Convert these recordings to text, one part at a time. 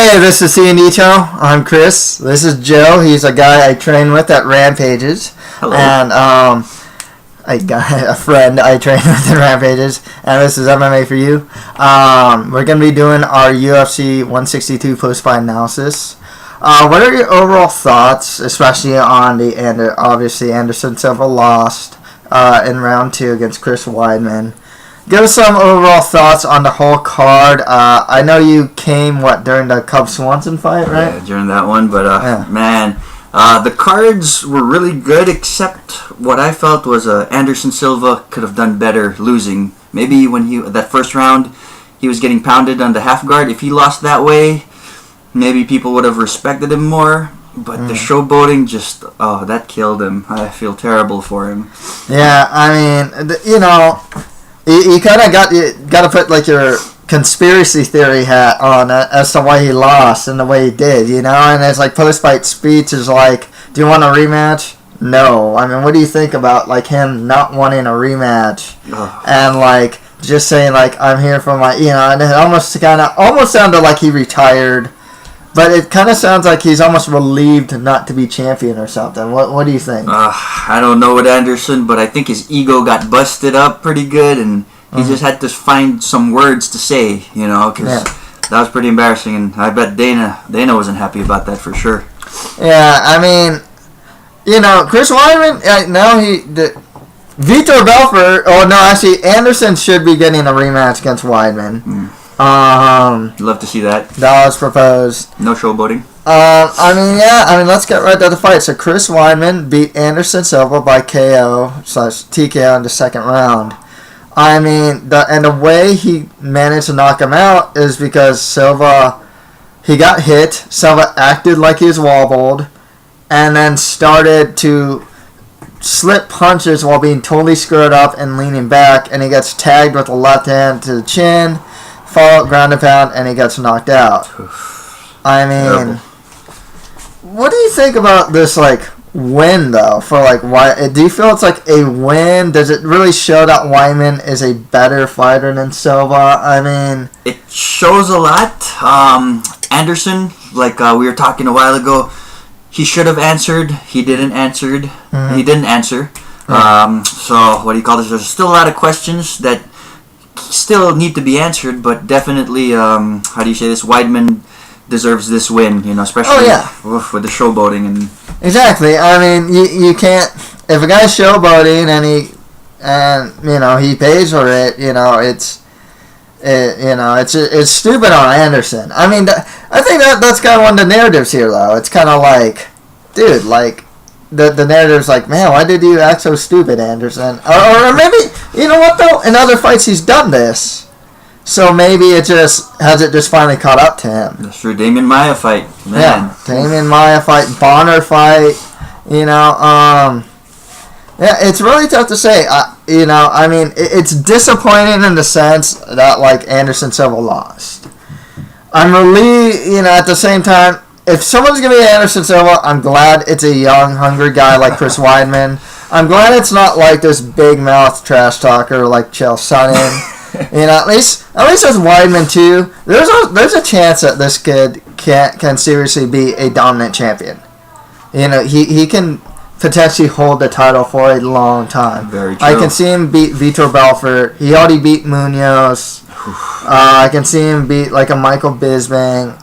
Hey, this is C&D Show. I'm Chris. This is Joe. He's a guy I train with at Rampages. Hello. And a friend I train with at Rampages. And this is MMA for you. We're going to be doing our UFC 162 post-fight analysis. What are your overall thoughts, especially on obviously Anderson Silva lost in round 2 against Chris Weidman? Give us some overall thoughts on the whole card. I know you came, during the Cub-Swanson fight, right? Yeah, during that one. But, the cards were really good, except what I felt was Anderson Silva could have done better losing. Maybe when that first round, he was getting pounded on the half guard. If he lost that way, maybe people would have respected him more. But the showboating that killed him. I feel terrible for him. Yeah, I mean, you kind of got to put your conspiracy theory hat on as to why he lost and the way he did, and it's post-fight speech is do you want a rematch? No. I mean, what do you think about him not wanting a rematch? Ugh. And just saying I'm here for my, and it almost sounded like he retired, but it kind of sounds like he's almost relieved not to be champion or something. What do you think? I don't know with Anderson, but I think his ego got busted up pretty good, and he just had to find some words to say, because that was pretty embarrassing, and I bet Dana wasn't happy about that for sure. Yeah, I mean, Chris Weidman, Vitor Belfort, actually, Anderson should be getting a rematch against Weidman. Love to see that. That was proposed. No showboating. Let's get right to the fight. So Chris Weidman beat Anderson Silva by KO/TKO in the second round. I mean, the way he managed to knock him out is because Silva, he got hit. Silva acted like he was wobbled, and then started to slip punches while being totally screwed up and leaning back, and he gets tagged with a left hand to the chin. Follow up ground and pound, and he gets knocked out. I mean, terrible. What do you think about this, win, though? For, why? Do you feel it's, a win? Does it really show that Weidman is a better fighter than Silva? I mean, it shows a lot. Anderson, we were talking a while ago, he should have answered. He didn't answer. Mm-hmm. He didn't answer. Mm-hmm. So, what do you call this? There's still a lot of questions that still need to be answered, but definitely, how do you say this? Weidman deserves this win, especially with the showboating and. Exactly. I mean, you can't. If a guy's showboating and he pays for it, it's stupid on Anderson. I mean, I think that's kind of one of the narratives here, though. It's kind of dude, The narrative's man, why did you act so stupid, Anderson? Or maybe, what though? In other fights, he's done this. So maybe it just finally caught up to him. That's true. Damian Maia fight. Man. Yeah, Damian Maia fight, Bonner fight. It's really tough to say. I mean, it's disappointing in the sense that, Anderson Silva lost. I'm really, at the same time, if someone's going to be Anderson Silva, I'm glad it's a young, hungry guy like Chris Weidman. I'm glad it's not this big mouth trash talker like Chael Sonnen. At least with Weidman too, there's a chance that this kid can seriously be a dominant champion. He can potentially hold the title for a long time. Very true. I can see him beat Vitor Belfort. He already beat Munoz. I can see him beat a Michael Bisping.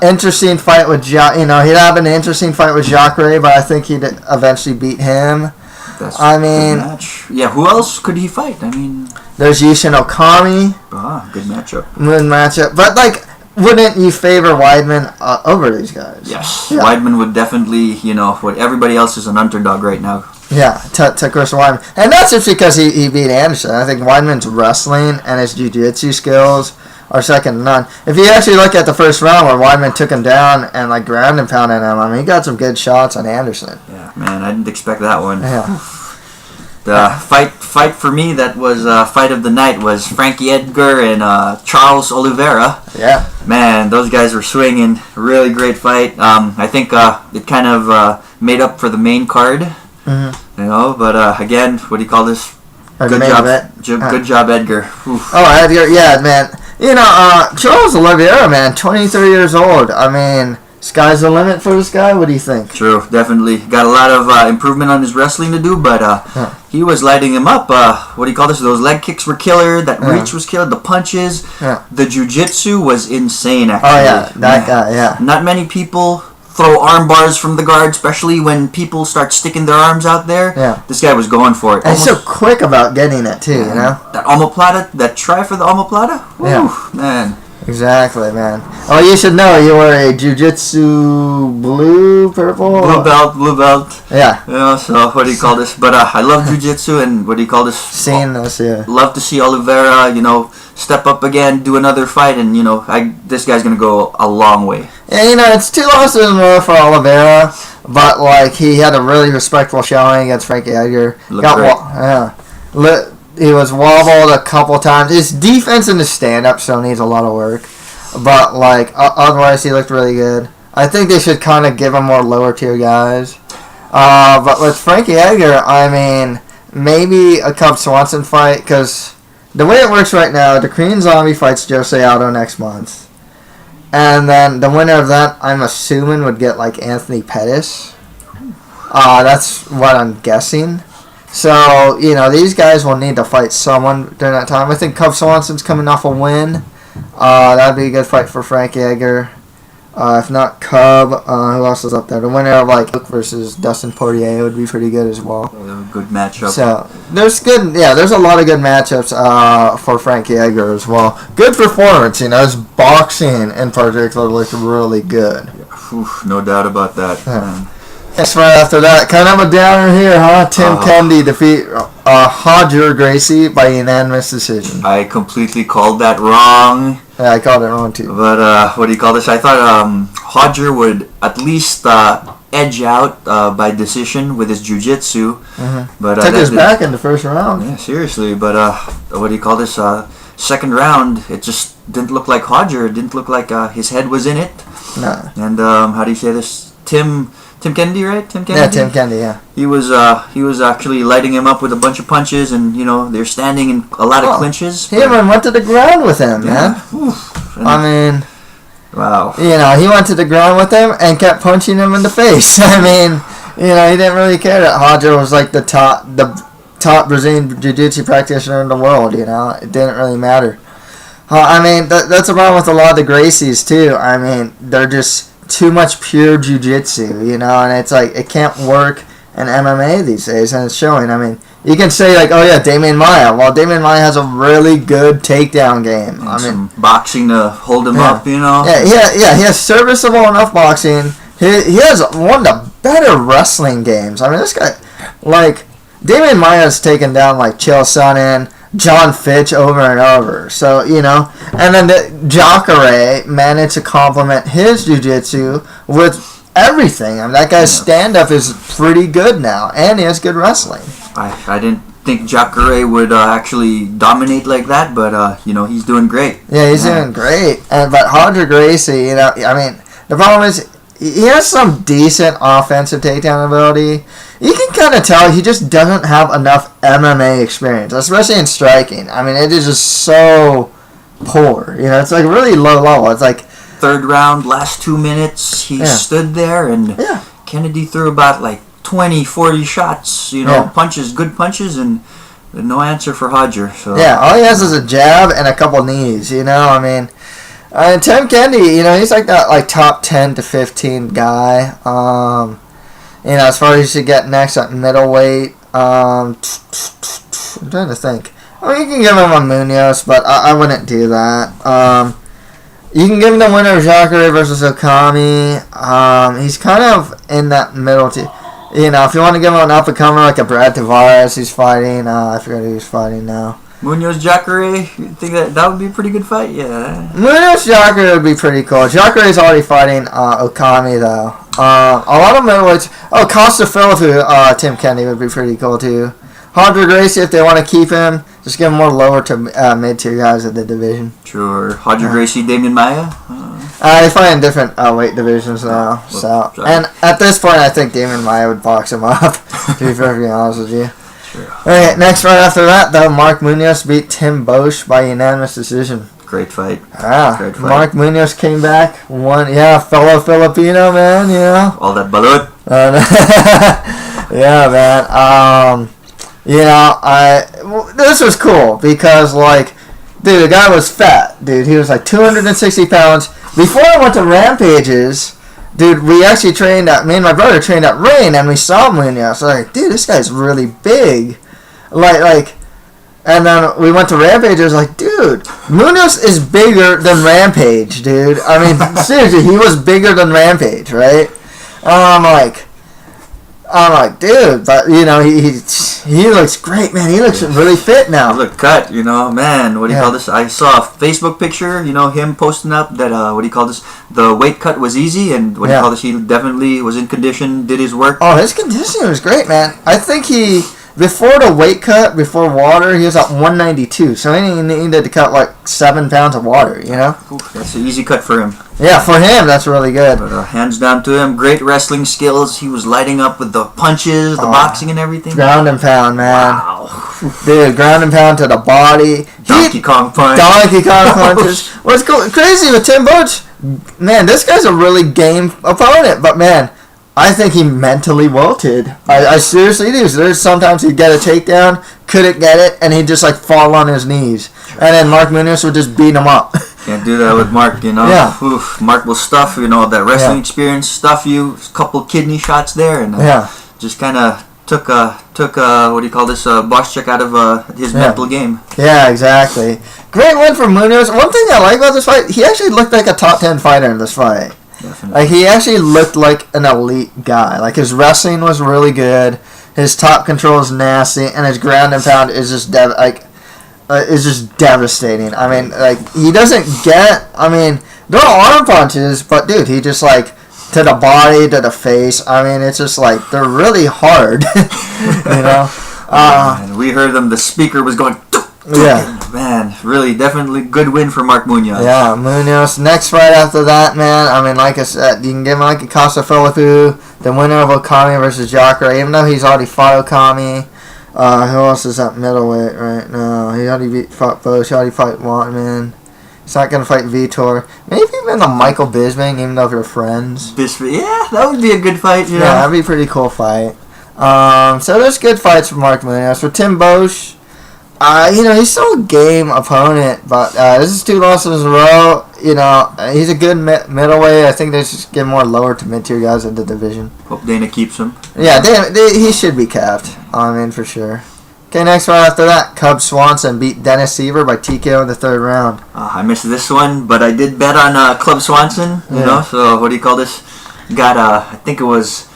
Interesting fight with he'd have an interesting fight with Jacare, but I think he'd eventually beat him. That's a good match. Yeah, who else could he fight? I mean, there's Yushin Okami. Good matchup. Good matchup. But wouldn't you favor Weidman over these guys? Yes, yeah. Weidman would definitely. What everybody else is an underdog right now. Yeah, to Chris Weidman, and that's just because he beat Anderson. I think Weidman's wrestling and his jiu-jitsu skills are second to none. If you actually look at the first round where Weidman took him down and ground and pounded him, I mean, he got some good shots on Anderson. Yeah, man, I didn't expect that one. Yeah. The fight for me that was fight of the night was Frankie Edgar and Charles Oliveira. Yeah. Man, those guys were swinging. Really great fight. I think it kind of made up for the main card. Mm-hmm. But again, what do you call this? Good job, Edgar. Oof. Oh, Edgar, yeah, man. Charles Oliveira, man, 23 years old. I mean, sky's the limit for this guy. What do you think? True, definitely. Got a lot of improvement on his wrestling to do, but he was lighting him up. What do you call this? Those leg kicks were killer. That reach was killer. The punches. The jiu-jitsu was insane, actually. Oh, yeah. That guy, yeah. Not many people throw arm bars from the guard, especially when people start sticking their arms out there. Yeah. This guy was going for it. And he's so quick about getting it, too, you know? That omoplata, that try for the omoplata? Whew, man. Exactly, man. Oh, you should know you were a jiu-jitsu purple? Blue belt. Yeah. So what do you call this? But I love jiu-jitsu, and what do you call this? Seeing this, yeah. Love to see Oliveira, step up again, do another fight, and, this guy's going to go a long way. Yeah, it's 2 losses in a row for Oliveira, but, he had a really respectful showing against Frankie Edgar. He was wobbled a couple times. His defense and his stand-up still needs a lot of work. But, otherwise he looked really good. I think they should kind of give him more lower-tier guys. But with Frankie Edgar, I mean, maybe a Cub Swanson fight, because the way it works right now, the Korean Zombie fights Jose Aldo next month. And then the winner of that, I'm assuming, would get, Anthony Pettis. That's what I'm guessing. So, these guys will need to fight someone during that time. I think Cub Swanson's coming off a win. That'd be a good fight for Frankie Edgar. If not Cub, who else is up there? The winner of, Luke versus Dustin Poirier would be pretty good as well. Good matchup. So, there's a lot of good matchups for Frankie Edgar as well. Good performance, his boxing in particular looked really good. No doubt about that. Yeah. Yes, right after that, kind of a downer here, huh? Tim Kennedy defeat Roger Gracie by unanimous decision. I completely called that wrong. Yeah, I called it wrong too. But what do you call this? I thought Roger would at least edge out by decision with his jiu-jitsu. But took his back in the first round. Yeah, seriously. But what do you call this? Second round, it just didn't look like Roger. It didn't look like his head was in it. No. And how do you say this? Tim Kennedy, right? Tim Kennedy? Yeah, Tim Kennedy, yeah. He was actually lighting him up with a bunch of punches, and they're standing in a lot of clinches. He even went to the ground with him, man. I mean, wow. He went to the ground with him and kept punching him in the face. I mean, he didn't really care that Roger was the top Brazilian Jiu-Jitsu practitioner in the world. It didn't really matter. I mean, that's the problem with a lot of the Gracies too. I mean, they're just too much pure jiu-jitsu, and it's it can't work in MMA these days, and it's showing. I mean, you can say Damian Maia. Well, Damian Maia has a really good takedown game. And some boxing to hold him up, Yeah, he has serviceable enough boxing. He has one of the better wrestling games. I mean, this guy, Damian Maia's taken down Chael Sonnen, John Fitch over and over. So, and then Jacare managed to complement his jiu-jitsu with everything. I mean, that guy's stand-up is pretty good now, and he has good wrestling. I didn't think Jacare would actually dominate like that, but, he's doing great. Yeah, he's doing great. But Roger Gracie, I mean, the problem is he has some decent offensive takedown ability. You can kind of tell he just doesn't have enough MMA experience, especially in striking. I mean, it is just so poor. It's really low level. It's third round, last 2 minutes, he stood there, and Kennedy threw about 20, 40 shots, punches, good punches, and no answer for Roger. So yeah, all he has is a jab and a couple knees. I mean. Tim Kennedy, he's that top 10 to 15 guy. As far as you get next at middleweight, I'm trying to think. I mean, you can give him a Munoz, but I wouldn't do that. You can give him the winner of Jacare versus Okami. He's kind of in that middle. If you want to give him an up-and-comer like a Brad Tavares, he's fighting. I forget who he's fighting now. Munoz Jacare, you think that would be a pretty good fight? Yeah. Munoz Jacare would be pretty cool. Jacare's already fighting Okami though. A lot of middleweights. Costa Philippou, Tim Kennedy would be pretty cool too. Roger Gracie, if they want to keep him, just give him more lower to mid-tier guys in the division. Sure. Roger Gracie, Damian Maia? They fight in different weight divisions now. And at this point, I think Damian Maia would box him up, to be perfectly honest with you. Sure. Alright, next right after that, though, Mark Munoz beat Tim Bosch by unanimous decision. Great fight. Ah, Great fight. Mark Munoz came back, won. Yeah, fellow Filipino man. You know. All that balut. Yeah, man. This was cool because, like, dude, the guy was fat. Dude, he was like 260 pounds. Before I went to Rampages, dude, we actually trained at, me and my brother trained at Rain, and we saw Munoz. So like, dude, this guy's really big. Like, and then we went to Rampage. I was like, dude, Munoz is bigger than Rampage, dude. I mean, seriously, he was bigger than Rampage, right? I'm like, dude, but he looks great, man. He looks really fit now. You look cut, man. What do you call this? I saw a Facebook picture, him posting up that the weight cut was easy, and he definitely was in condition, did his work. Oh, his conditioning was great, man. I think before the weight cut, before water, he was at 192, so he needed to cut like 7 pounds of water, Oof, that's an easy cut for him. Yeah, for him, that's really good. But hands down to him, great wrestling skills. He was lighting up with the punches, the boxing and everything. Ground and pound, man. Wow. Dude, ground and pound to the body. Donkey Kong punch. Donkey Kong punches. What's crazy with Tim Boach, man, this guy's a really game opponent, but man, I think he mentally wilted. I seriously do. So there's sometimes he'd get a takedown, couldn't get it, and he'd just like fall on his knees. And then Mark Munoz would just beat him up. Can't do that with Mark, Yeah. Oof, Mark will stuff, that wrestling experience, stuff you, a couple kidney shots there, and just kind of took box check out of his mental game. Yeah, exactly. Great win for Munoz. One thing I like about this fight, he actually looked like a top 10 fighter in this fight. Definitely. Like, he actually looked like an elite guy. Like, his wrestling was really good, his top control is nasty, and his ground and pound is just devastating. I mean, like, he doesn't get, there are arm punches, but dude, he just like, to the body, to the face, it's just like, they're really hard, And we heard them, the speaker was going, yeah. Man, really, definitely good win for Mark Munoz. Yeah, Munoz. Next fight after that, man, like I said, you can give him like a Costa Filipu, the winner of Okami versus Jacare, even though he's already fought Okami. Who else is at middleweight right now? He already fought Bosch. He already fought Wattman. He's not going to fight Vitor. Maybe even the Michael Bisping, even though they're friends. Bisping, yeah, that would be a good fight. Yeah, that'd be a pretty cool fight. So there's good fights for Mark Munoz. For Tim Bosch, he's still a game opponent, but this is 2 losses in a row. He's a good middleweight. I think they should get more lower to mid-tier guys in the division. Hope Dana keeps him. Yeah, he should be capped. For sure. Okay, next fight after that, Cub Swanson beat Dennis Seaver by TKO in the 3rd round. I missed this one, but I did bet on Club Swanson, so what do you call this? Got, I think it was,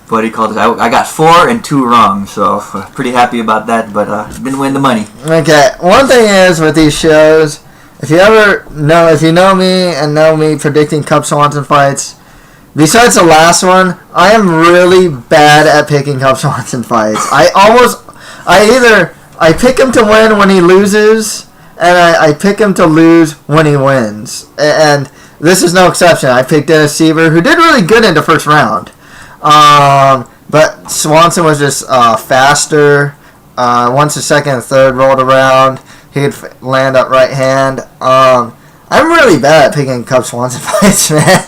what do you call this? I got 4 and 2 wrong, so pretty happy about that, but didn't win the money. Okay, one thing is with these shows, if you know me and know me predicting Cub Swanson fights, besides the last one, I am really bad at picking Cub Swanson fights. I pick him to win when he loses, and I pick him to lose when he wins. And this is no exception. I picked Dennis Seaver, who did really good in the 1st round. But Swanson was just faster. Once the 2nd and 3rd rolled around, he'd land up right hand. I'm really bad at picking Cub Swanson fights, man.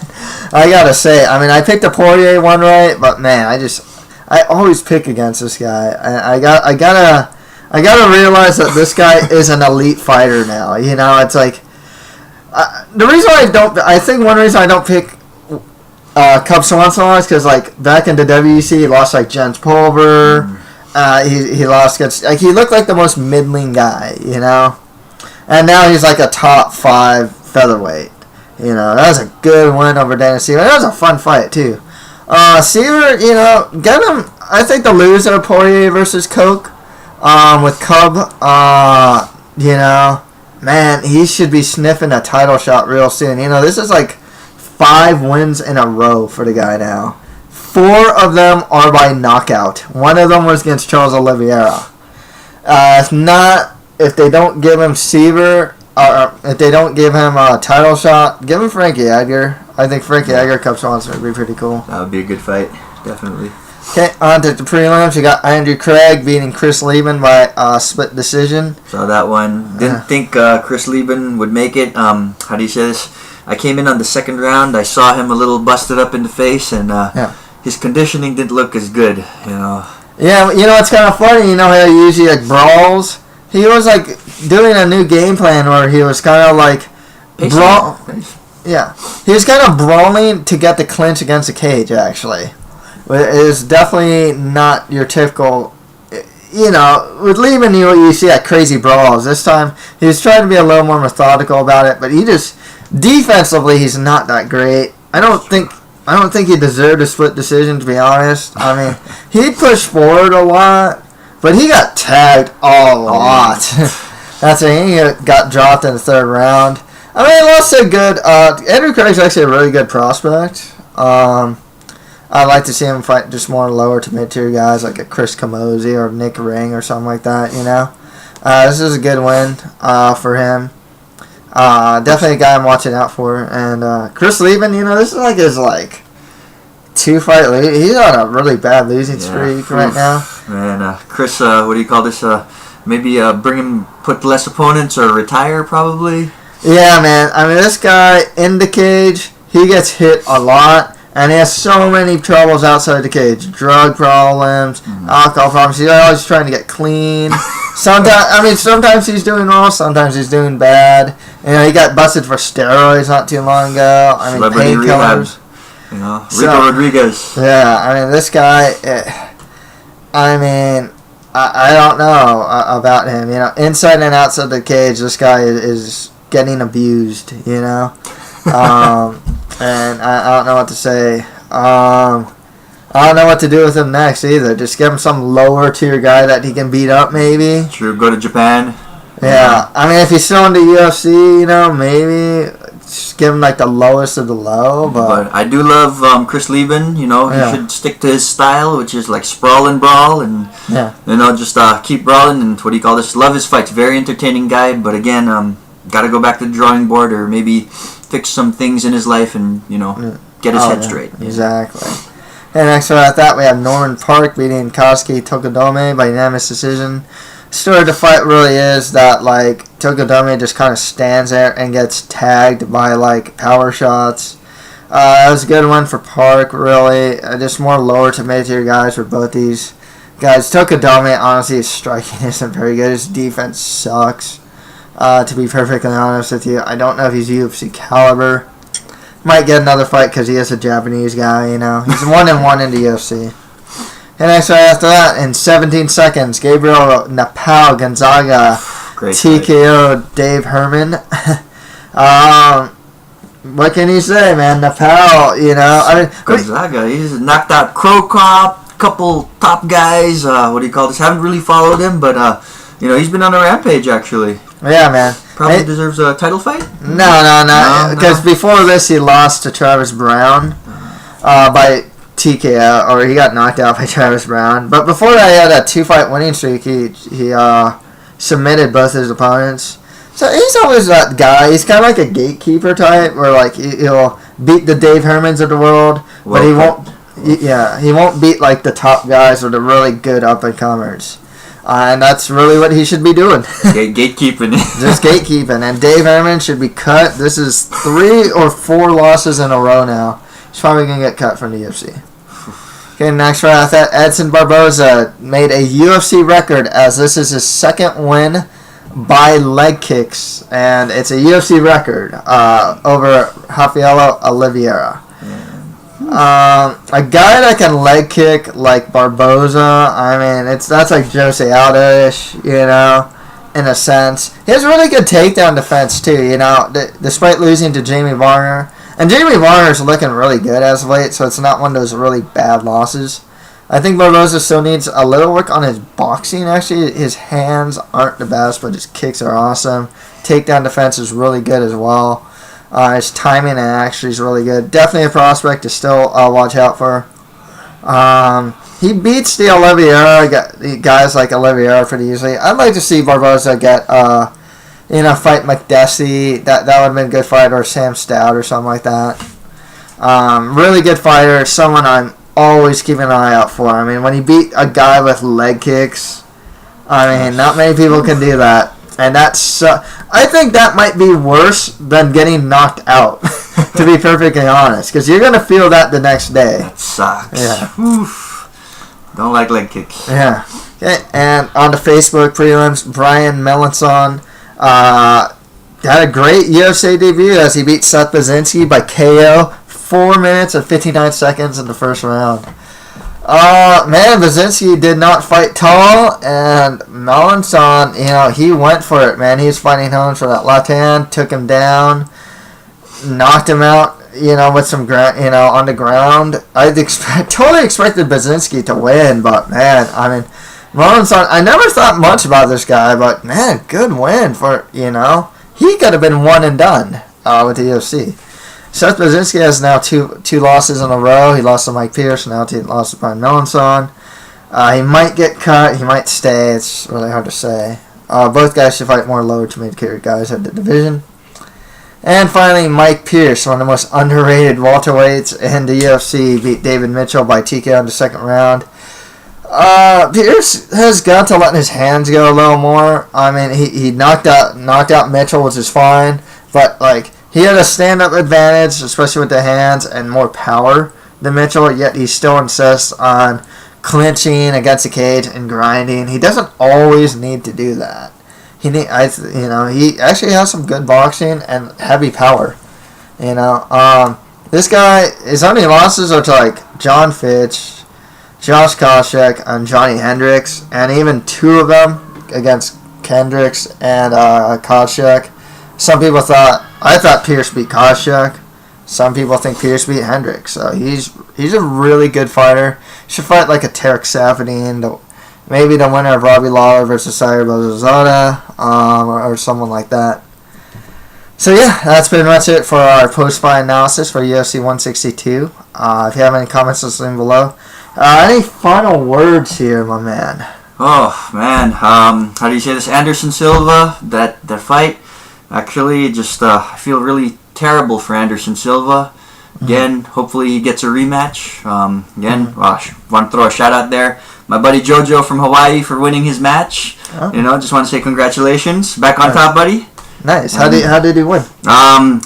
I gotta say. I picked the Poirier one right, but man, I always pick against this guy. I gotta realize that this guy is an elite fighter now. It's like the reason one reason I don't pick Cub Swanson is because like back in the WEC he lost like Jens Pulver. He lost against he looked like the most middling guy, and now he's like a top 5 featherweight. That was a good win over Dennis Seaver. That was a fun fight too. Seaver, get him. I think the loser, Poirier versus Coke, with Cub, man, he should be sniffing a title shot real soon. This is like 5 wins in a row for the guy now. 4 of them are by knockout. One of them was against Charles Oliveira. If they don't give him Seaver, or if they don't give him a title shot, give him Frankie Edgar. I think Frankie Edgar, Cub Swanson would be pretty cool. That would be a good fight, definitely. Okay, on to the prelims. You got Andrew Craig beating Chris Lieben by split decision. So that one. Didn't think Chris Lieben would make it. How do you say this? I came in on the second round. I saw him a little busted up in the face, and his conditioning didn't look as good. Yeah, it's kind of funny. You know how he usually brawls. He was doing a new game plan where he was kind of Yeah, he was kind of brawling to get the clinch against the cage. Actually, it is definitely not your typical. With Lehman, you see that crazy brawls. This time, he was trying to be a little more methodical about it, but he just defensively, he's not that great. I don't think he deserved a split decision, to be honest. I mean, he pushed forward a lot, but he got tagged a lot. That's it. He got dropped in the third round. I mean, he lost so good. Andrew Craig's actually a really good prospect. I'd like to see him fight just more lower to mid-tier guys like a Chris Camozzi or Nick Ring or something like that, This is a good win for him. Definitely a guy I'm watching out for. And Chris Lieben, this is his 2-fight lead. He's on a really bad losing streak right now. Man, Chris, what do you call this? Maybe put less opponents or retire probably? Yeah, man. I mean, this guy in the cage, he gets hit a lot. And he has so many troubles outside the cage. Drug problems, alcohol problems. He's always trying to get clean. Sometimes he's doing well, sometimes he's doing bad. He got busted for steroids not too long ago. Painkillers. Rico Rodriguez. Yeah, this guy, I don't know about him. Inside and outside the cage, this guy is getting abused, And I don't know what to say. I don't know what to do with him next either. Just give him some lower tier guy that he can beat up, maybe. Sure, go to Japan. Yeah. If he's still in the UFC, maybe just give him the lowest of the low. But I do love Chris Lieben. He should stick to his style, which is sprawl and brawl, and just keep brawling. And what do you call this? Love his fights. Very entertaining guy. But again, got to go back to the drawing board, or maybe fix some things in his life and, get his head straight. Exactly. And next after that, we have Norman Park beating Koski Tokodome by unanimous decision. The story of the fight really is that, Tokodome just kind of stands there and gets tagged by, power shots. It was a good one for Park, really. Just more lower to mid-tier guys for both these guys. Tokodome, honestly, his striking isn't very good. His defense sucks. To be perfectly honest with you, I don't know if he's UFC caliber. Might get another fight because he is a Japanese guy, He's 1-1 in the UFC. And next right after that, in 17 seconds, Gabriel Napao Gonzaga TKO Dave Herman. What can you say, man? Napao, Gonzaga, he's knocked out Crow Cop, couple top guys. What do you call this? Haven't really followed him, but he's been on a rampage actually. Yeah, man. Probably deserves a title fight? No. Because before this, he lost to Travis Brown by TKO, or he got knocked out by Travis Brown. But before that, he had a 2-fight winning streak. He submitted both his opponents. So he's always that guy. He's kind of like a gatekeeper type, where he'll beat the Dave Hermans of the world, but he won't. He won't beat the top guys or the really good up and comers. And that's really what he should be doing. Gatekeeping. Just gatekeeping. And Dave Herman should be cut. This is 3 or 4 losses in a row now. He's probably going to get cut from the UFC. Okay, next right after that, Edson Barboza made a UFC record as this is his second win by leg kicks. And it's a UFC record over Rafael Oliveira. A guy that can leg kick like Barboza, that's like Jose Aldo-ish, in a sense. He has really good takedown defense too, despite losing to Jamie Varner. And Jamie Varner's looking really good as of late, so it's not one of those really bad losses. I think Barboza still needs a little work on his boxing, actually. His hands aren't the best, but his kicks are awesome. Takedown defense is really good as well. His timing and actually is really good. Definitely a prospect to still watch out for. He beats the Oliveira guys like Oliveira pretty easily. I'd like to see Barboza get fight McDessie. That would have been a good fight, or Sam Stout or something like that. Really good fighter. Someone I'm always keep an eye out for. I mean, when he beat a guy with leg kicks, I mean, not many people can do that. And that's, I think that might be worse than getting knocked out, to be perfectly honest. Because you're going to feel that the next day. That sucks. Yeah. Oof. Don't like leg kicks. Yeah. Okay, and on the Facebook prelims, Brian Melanson had a great UFC debut as he beat Seth Baczynski by KO, 4 minutes and 59 seconds in the first round. Man, Baczynski did not fight tall, and Melanson, he went for it, man. He was fighting home for that left hand, took him down, knocked him out, with some ground, on the ground. Totally expected Baczynski to win, but man, I mean, Melanson, I never thought much about this guy, but man, good win for, he could have been one and done with the UFC. Seth Baczynski has now two losses in a row. He lost to Mike Pierce, now he lost to Brian Melanson. He might get cut, he might stay. It's really hard to say. Both guys should fight more lower to mid-carry guys of the division. And finally, Mike Pierce, one of the most underrated welterweights in the UFC, beat David Mitchell by TKO in the second round. Pierce has got to let his hands go a little more. I mean, he knocked out Mitchell, which is fine, but he had a stand-up advantage, especially with the hands, and more power than Mitchell, yet he still insists on clinching against the cage and grinding. He doesn't always need to do that. He actually has some good boxing and heavy power. This guy, his only losses are to John Fitch, Josh Koscheck, and Johnny Hendricks, and even two of them against Hendricks and Koscheck. Some people I thought Pierce beat Koscheck. Some people think Pierce beat Hendricks. So he's a really good fighter. Should fight like a Tarek Safadine, maybe the winner of Robbie Lawler versus Sayer Bozozada, or someone like that. So yeah, that's pretty much it for our post-fight analysis for UFC 162. If you have any comments, listen below. Any final words here, my man? Oh man, how do you say this? Anderson Silva, that fight. Actually, just I feel really terrible for Anderson Silva. Again, hopefully he gets a rematch. Want to throw a shout out there. My buddy Jojo from Hawaii for winning his match. Oh. Just want to say congratulations. Back on top, buddy. Nice. How did he win?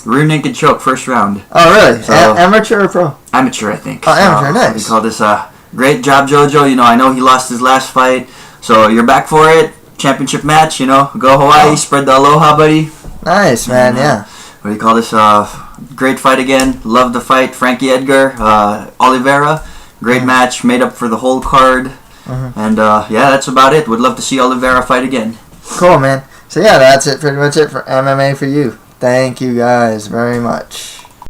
Rear naked choke, first round. Oh, really? So, amateur or pro? Amateur, I think. Oh, amateur, nice. We call this great job, Jojo. I know he lost his last fight, so you're back for it. Championship match, go Hawaii, spread the aloha, buddy. Nice, man, yeah. What do you call this? Great fight again. Love the fight. Frankie Edgar, Oliveira. Great match. Made up for the whole card. And that's about it. Would love to see Oliveira fight again. Cool, man. So yeah, that's pretty much it for MMA for you. Thank you guys very much.